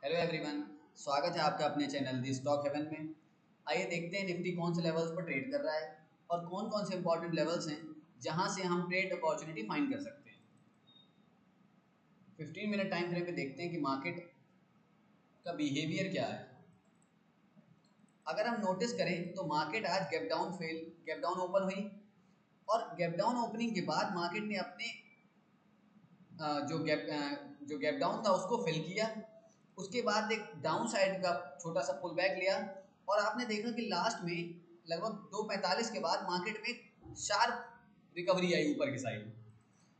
Hello everyone, स्वागत है आपका अपने चैनल दी स्टॉक हेवन में। आइए देखते हैं निफ्टी कौन से लेवल्स पर ट्रेड कर रहा है और कौन कौन से इंपॉर्टेंट लेवल्स हैं जहां से हम ट्रेड अपॉर्चुनिटी फाइंड कर सकते हैं। 15 मिनट टाइम फ्रेम में देखते हैं कि मार्केट का बिहेवियर क्या है। अगर हम नोटिस करें तो मार्केट आज गैप डाउन ओपन हुई और गैप डाउन ओपनिंग के बाद मार्केट ने अपने जो गैप डाउन था उसको फिल किया। उसके बाद एक डाउन साइड का छोटा सा पुल बैक लिया और आपने देखा कि लास्ट में लगभग 2:45 के बाद मार्केट में शार्प रिकवरी आई ऊपर की साइड।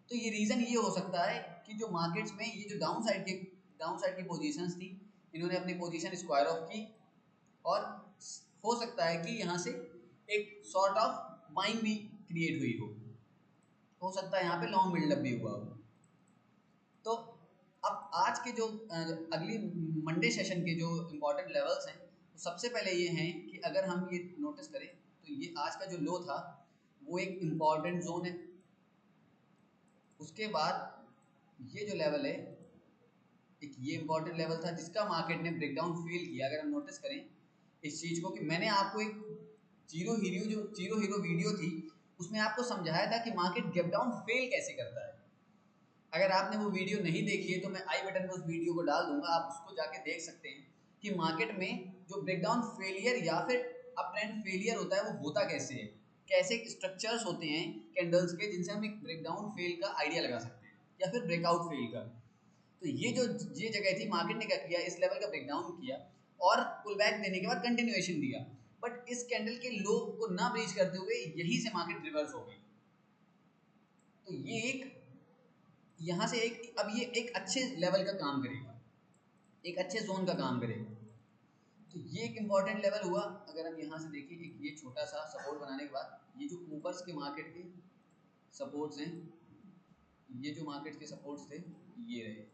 तो ये रीज़न ये हो सकता है कि जो मार्केट्स में ये जो डाउन साइड की पोजीशंस थी, इन्होंने अपनी पोजीशन स्क्वायर ऑफ की और हो सकता है कि यहाँ से एक सॉर्ट ऑफ बाइंग भी क्रिएट हुई हो सकता है यहाँ पे लॉन्ग बिल्डअप भी हुआ हो। तो अब आज के जो अगली मंडे सेशन के जो इम्पोर्टेंट लेवल्स हैं, तो सबसे पहले ये हैं कि अगर हम ये नोटिस करें तो ये आज का जो लो था वो एक इम्पॉर्टेंट जोन है। उसके बाद ये जो लेवल है, एक ये इम्पॉर्टेंट लेवल था जिसका मार्केट ने ब्रेकडाउन फेल किया। अगर हम नोटिस करें इस चीज़ को, कि मैंने आपको एक जीरो हीरो वीडियो थी उसमें आपको समझाया था कि मार्केट गैप डाउन फेल कैसे करता है। अगर आपने वो वीडियो नहीं देखी है तो मैं आई बटन में उस वीडियो को डाल दूंगा, आप उसको जाके देख सकते हैं कि मार्केट में जो ब्रेकडाउन फेलियर या फिर अप ट्रेंड फेलियर होता है वो होता कैसे है, कैसे स्ट्रक्चर्स होते हैं कैंडल्स के जिनसे हम एक ब्रेकडाउन फेल का आइडिया लगा सकते हैं या फिर ब्रेकआउट फेल का। तो ये जगह थी, मार्केट ने क्या किया, इस लेवल का ब्रेकडाउन किया और पुल बैक देने के बाद कंटिन्यूएशन दिया, बट इस कैंडल के लो को ना ब्रीच करते हुए यहीं से मार्केट रिवर्स हो गई। तो ये एक यहाँ से एक अब ये एक अच्छे लेवल का काम करेगा, एक अच्छे जोन का काम करेगा। तो ये एक इम्पॉर्टेंट लेवल हुआ। अगर हम यहाँ से देखें, एक ये छोटा सा सपोर्ट बनाने के बाद ये जो ऊपर के मार्केट के सपोर्ट्स हैं, ये जो मार्केट के सपोर्ट्स थे ये रहे।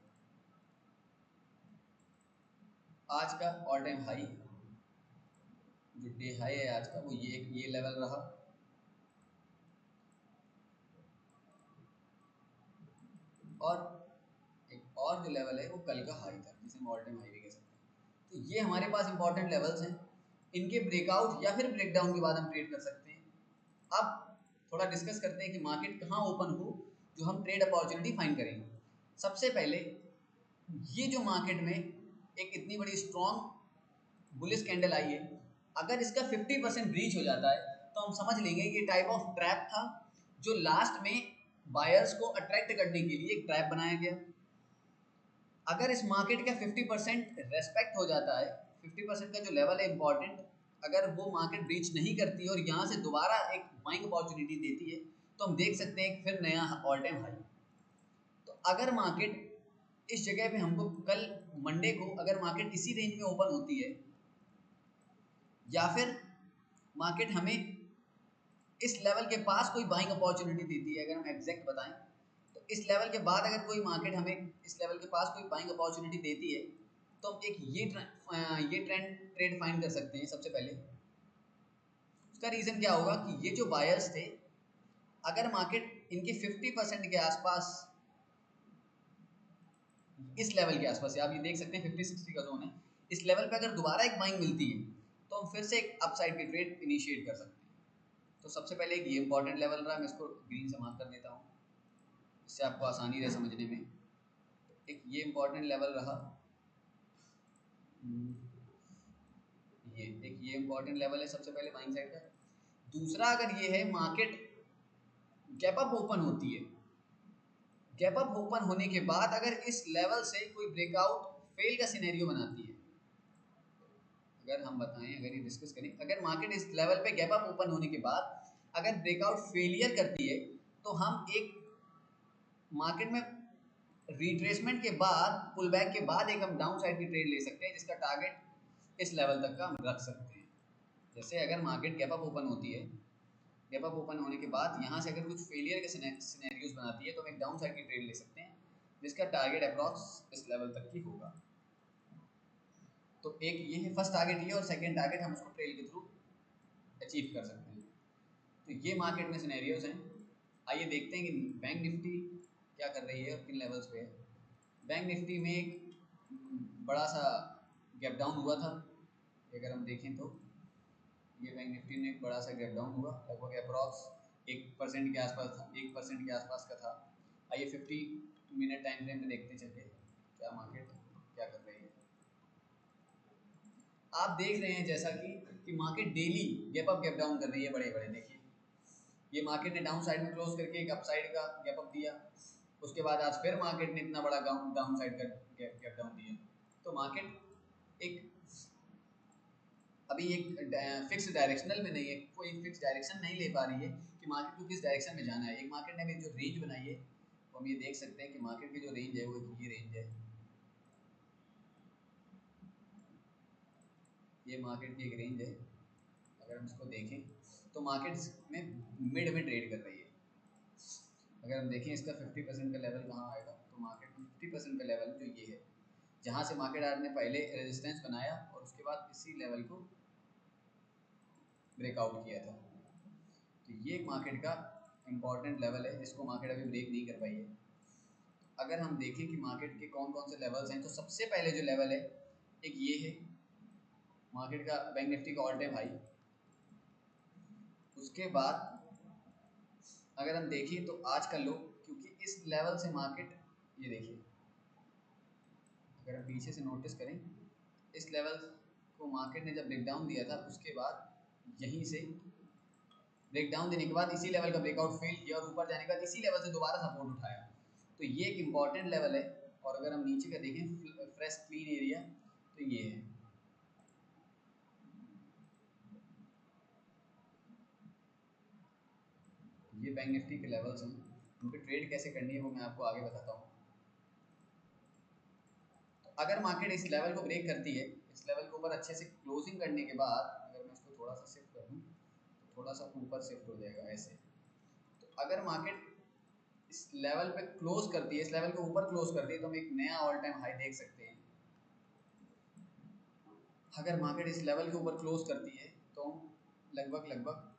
आज का ऑल टाइम हाई, जो डे हाई है आज का, वो ये लेवल रहा। और एक और जो लेवल है वो कल का हाई था जिसे हम ऑल टाइम हाई भी कह सकते हैं। तो ये हमारे पास इंपॉर्टेंट लेवल्स हैं, इनके ब्रेकआउट या फिर ब्रेकडाउन के बाद हम ट्रेड कर सकते हैं। अब थोड़ा डिस्कस करते हैं कि मार्केट कहाँ ओपन हो जो हम ट्रेड अपॉर्चुनिटी फाइंड करेंगे। सबसे पहले ये जो मार्केट में एक इतनी बड़ी स्ट्रॉन्ग बुलिश कैंडल आई है, अगर इसका 50% ब्रीच हो जाता है तो हम समझ लेंगे कि ये टाइप ऑफ ट्रैप था जो लास्ट में बायर्स को अट्रैक्ट करने के लिए एक ट्रैप बनाया गया। अगर इस मार्केट का 50% रेस्पेक्ट हो जाता है, 50% का जो लेवल है इंपॉर्टेंट, अगर वो मार्केट ब्रीच नहीं करती और यहाँ से दोबारा एक बाइंग अपॉर्चुनिटी देती है तो हम देख सकते हैं फिर नया ऑल टाइम हाई। तो अगर मार्केट इस जगह पे हमको कल मंडे को अगर मार्केट इसी रेंज में ओपन होती है या फिर मार्केट हमें इस लेवल के पास कोई बाइंग अपॉर्चुनिटी देती है, अगर हम एग्जैक्ट बताएं तो इस लेवल के बाद अगर कोई मार्केट हमें इस लेवल के पास कोई बाइंग अपॉर्चुनिटी देती है तो हम एक ये ट्रेंड ट्रेड फाइंड कर सकते हैं। सबसे पहले उसका रीज़न क्या होगा कि ये जो बायर्स थे, अगर मार्केट इनके 50% के आसपास, इस लेवल के आसपास, आप ये देख सकते हैं 50-60 का जोन है, इस लेवल पे अगर दोबारा एक बाइंग मिलती है तो हम फिर से एक अपसाइड की ट्रेड इनिशिएट कर सकते हैं। तो सबसे पहले एक ये इंपॉर्टेंट लेवल रहा, मैं इसको ग्रीन से मार्क कर देता हूँ, इससे आपको आसानी रहे समझने में। एक ये इंपॉर्टेंट लेवल रहा, ये इंपॉर्टेंट लेवल है सबसे पहले बाइंग साइड का। दूसरा, अगर ये है मार्केट गैप अप ओपन होती है, गैप अप ओपन होने के बाद अगर इस लेवल से कोई ब्रेकआउट फेल का सिनेरियो बनाती है, अगर हम बताएं, अगर ये डिस्कस करें, अगर मार्केट इस लेवल पे गैप अप ओपन होने के बाद अगर ब्रेकआउट फेलियर करती है तो हम एक मार्केट में रिट्रेसमेंट के बाद, पुल बैक के बाद एक हम डाउन साइड की ट्रेड ले सकते हैं जिसका टारगेट इस लेवल तक का हम रख सकते हैं। जैसे अगर मार्केट गैप अप ओपन होती है, गैप अप ओपन होने के बाद यहाँ से अगर कुछ फेलियर के सिनेरियोज बनाती है तो हम एक डाउन साइड की ट्रेड ले सकते हैं जिसका टारगेट अप्रॉक्स इस लेवल तक की होगा। तो एक ये है फर्स्ट टारगेट, ये, और सेकंड टारगेट हम उसको ट्रेल के थ्रू अचीव कर सकते हैं। तो ये मार्केट में सिनेरियोज हैं। आइए देखते हैं कि बैंक निफ्टी क्या कर रही है और किन लेवल्स पे है। बैंक निफ्टी में एक बड़ा सा गैप डाउन हुआ था। अगर हम देखें तो ये बैंक निफ्टी में एक बड़ा सा गैप डाउन हुआ, लगभग अप्रॉक्स 1% के आसपास था, 1% के आसपास का था। आइए 50 मिनट टाइम फ्रेम पे देखते चलिए क्या मार्केट क्या कर रही है। आप देख रहे हैं जैसा कि market daily gap up gap down कर रही है बड़े बड़े। देखिए ये मार्केट ने डाउन साइड में क्लोज करके एक अप साइड का गैप अप दिया, उसके बाद आज फिर मार्केट ने इतना बड़ा डाउन साइड का गैप डाउन दिया। तो मार्केट एक अभी एक फिक्स डायरेक्शनल में नहीं है, कोई फिक्स डायरेक्शन नहीं ले पा रही है कि मार्केट को किस डायरेक्शन में जाना है। एक मार्केट ने अभी जो रेंज बनाई है तो हम ये देख सकते हैं कि मार्केट की जो रेंज है वो ये रेंज है, ये मार्केट की एक रेंज है। अगर हम इसको देखें तो मार्केट में मिड में ट्रेड कर रही है। अगर हम देखें इसका 50% का लेवल कहाँ आएगा तो मार्केट में 50% का लेवल जो ये है, जहाँ से मार्केट आज ने पहले रेजिस्टेंस बनाया और उसके बाद इसी लेवल को ब्रेकआउट किया था। तो ये एक मार्केट का इम्पॉर्टेंट लेवल है जिसको मार्केट अभी ब्रेक नहीं कर पाई है। अगर हम देखें कि मार्केट के कौन कौन से लेवल्स हैं तो सबसे पहले जो लेवल है एक ये है मार्केट का बैंक निफ्टी का ऑल टाइम हाई। उसके बाद अगर हम देखें तो आज का लो, क्योंकि इस लेवल से मार्केट, ये देखिए अगर हम पीछे से नोटिस करें इस लेवल को मार्केट ने जब ब्रेकडाउन दिया था उसके बाद यहीं से ब्रेकडाउन देने के बाद इसी लेवल का ब्रेकआउट फेल किया और ऊपर जाने के बाद इसी लेवल से दोबारा सपोर्ट उठाया। तो ये एक इम्पॉर्टेंट लेवल है। और अगर हम नीचे का देखें फ्रेश क्लीन एरिया तो ये है, ये बैंक निफ्टी के लेवल्स हैं। उनकी ट्रेड कैसे करनी है वो मैं आपको आगे बताता हूँ। तो अगर मार्केट इस लेवल को ब्रेक करती है, इस लेवल के ऊपर अच्छे से क्लोजिंग करने के बाद अगर मैं इसको थोड़ा सा शिफ्ट कर दूँ तो थोड़ा सा ऊपर शिफ्ट हो जाएगा ऐसे। तो अगर मार्केट इस लेवल पे क्लोज करती है, इस लेवल के ऊपर क्लोज करती है तो हम एक नया ऑल टाइम हाई देख सकते हैं। अगर मार्केट इस लेवल के ऊपर क्लोज करती है तो लगभग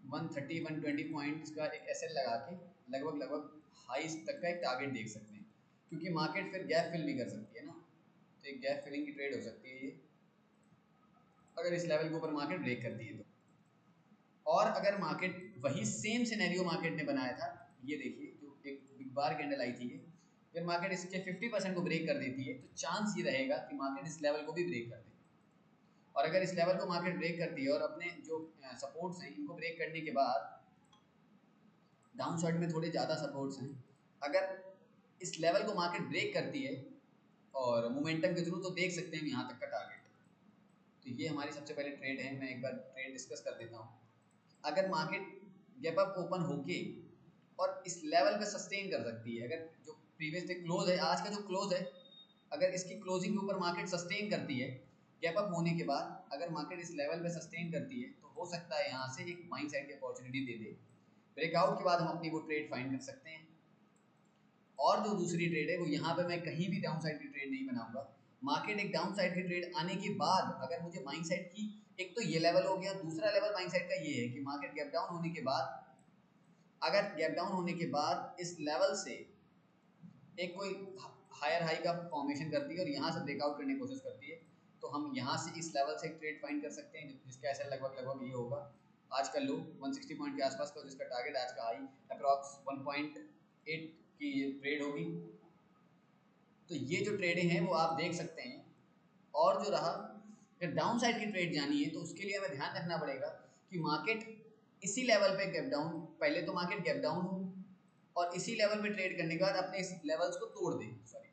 130-120 पॉइंट्स का एक एसएल लगा के लगभग हाई तक का एक टारगेट देख सकते हैं, क्योंकि मार्केट फिर गैप फिल भी कर सकती है ना। तो एक गैप फिलिंग की ट्रेड हो सकती है ये, अगर इस लेवल के ऊपर मार्केट ब्रेक करती है तो। और अगर मार्केट वही सेम सिनेरियो मार्केट ने बनाया था, ये देखिए जो एक बिग बार कैंडल आई थी, अगर मार्केट इसके 50% को ब्रेक कर देती है तो चांस ये रहेगा कि मार्केट इस लेवल को भी ब्रेक कर दे। और अगर इस लेवल को मार्केट ब्रेक करती है और अपने जो सपोर्ट्स हैं इनको ब्रेक करने के बाद डाउन साइड में थोड़े ज़्यादा सपोर्ट्स हैं, अगर इस लेवल को मार्केट ब्रेक करती है और मोमेंटम के थ्रू तो देख सकते हैं यहाँ तक का टारगेट। तो ये हमारी सबसे पहले ट्रेड है। मैं एक बार ट्रेड डिस्कस कर देता हूँ। अगर मार्केट गैप अप ओपन होके और इस लेवल पे सस्टेन कर सकती है, अगर जो प्रीवियस डे क्लोज है, आज का जो क्लोज है, अगर इसकी क्लोजिंग के ऊपर मार्केट सस्टेन करती है गैप अप होने के बाद, अगर मार्केट इस लेवल पे सस्टेन करती है तो हो सकता है यहाँ से एक बाइंग साइड की अपॉर्चुनिटी दे दे। ब्रेकआउट के बाद हम अपनी वो ट्रेड फाइंड कर सकते हैं। और जो दूसरी ट्रेड है वो यहाँ पे मैं कहीं भी डाउन साइड की ट्रेड नहीं बनाऊंगा। मार्केट एक डाउन साइड की ट्रेड आने के बाद अगर मुझे बाइंग साइड की, एक तो ये लेवल हो गया, दूसरा लेवल बाइंग साइड का ये है कि मार्केट गैप डाउन होने के बाद, अगर गैप डाउन होने के बाद इस लेवल से एक कोई हायर हाई का फॉर्मेशन करती है और यहाँ से ब्रेकआउट करने की कोशिश करती है तो हम यहाँ से इस लेवल से एक ट्रेड फाइंड कर सकते हैं जिसका ऐसा लगभग ये होगा आज का लो 160 पॉइंट के आसपास का, जिसका टारगेट आज का हाई अप्रॉक्स 1.8 की ये ट्रेड होगी। तो ये जो ट्रेडें हैं वो आप देख सकते हैं। और जो रहा, अगर डाउन साइड की ट्रेड जानी है तो उसके लिए हमें ध्यान रखना पड़ेगा कि मार्केट इसी लेवल पे गैप डाउन, पहले तो मार्केट गैप डाउन हो और इसी लेवल पे ट्रेड करने के बाद अपने इस लेवल्स को तोड़ दे, sorry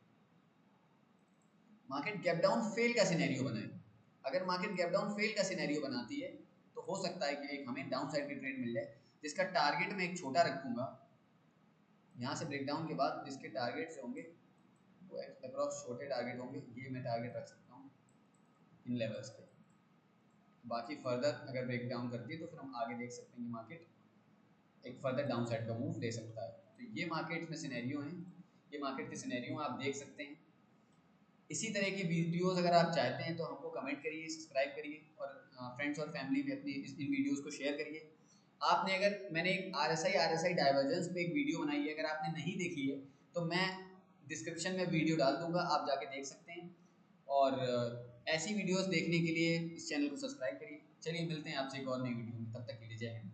market gap down fail का सिनेरियो बनाए। अगर मार्केट गैप डाउन फेल का सिनेरियो बनाती है तो हो सकता है कि एक हमें डाउन साइड की ट्रेड मिल जाए, जिसका टारगेट मैं एक छोटा रखूंगा यहाँ से ब्रेकडाउन के बाद, जिसके टारगेट्स होंगे वो अप्रॉक्स छोटे टारगेट होंगे। ये मैं टारगेट रख सकता हूँ इन लेवल्स पे। बाकी फर्दर अगर ब्रेक डाउन करती है तो फिर हम आगे देख सकते हैं कि मार्केट एक फर्दर डाउन साइड का मूव ले सकता है। तो ये मार्केट में सिनेरियो हैं, ये मार्केट के सिनेरियो आप देख सकते हैं। इसी तरह की वीडियोस अगर आप चाहते हैं तो हमको कमेंट करिए, सब्सक्राइब करिए और फ्रेंड्स और फैमिली में अपनी इन वीडियोस को शेयर करिए। आपने अगर, मैंने एक RSI डाइवर्जेंस पे एक वीडियो बनाई है, अगर आपने नहीं देखी है तो मैं डिस्क्रिप्शन में वीडियो डाल दूंगा, आप जाके देख सकते हैं। और ऐसी वीडियोस देखने के लिए इस चैनल को सब्सक्राइब करिए। चलिए मिलते हैं आपसे एक और नई वीडियो में, तब तक के लिए जय हिंद।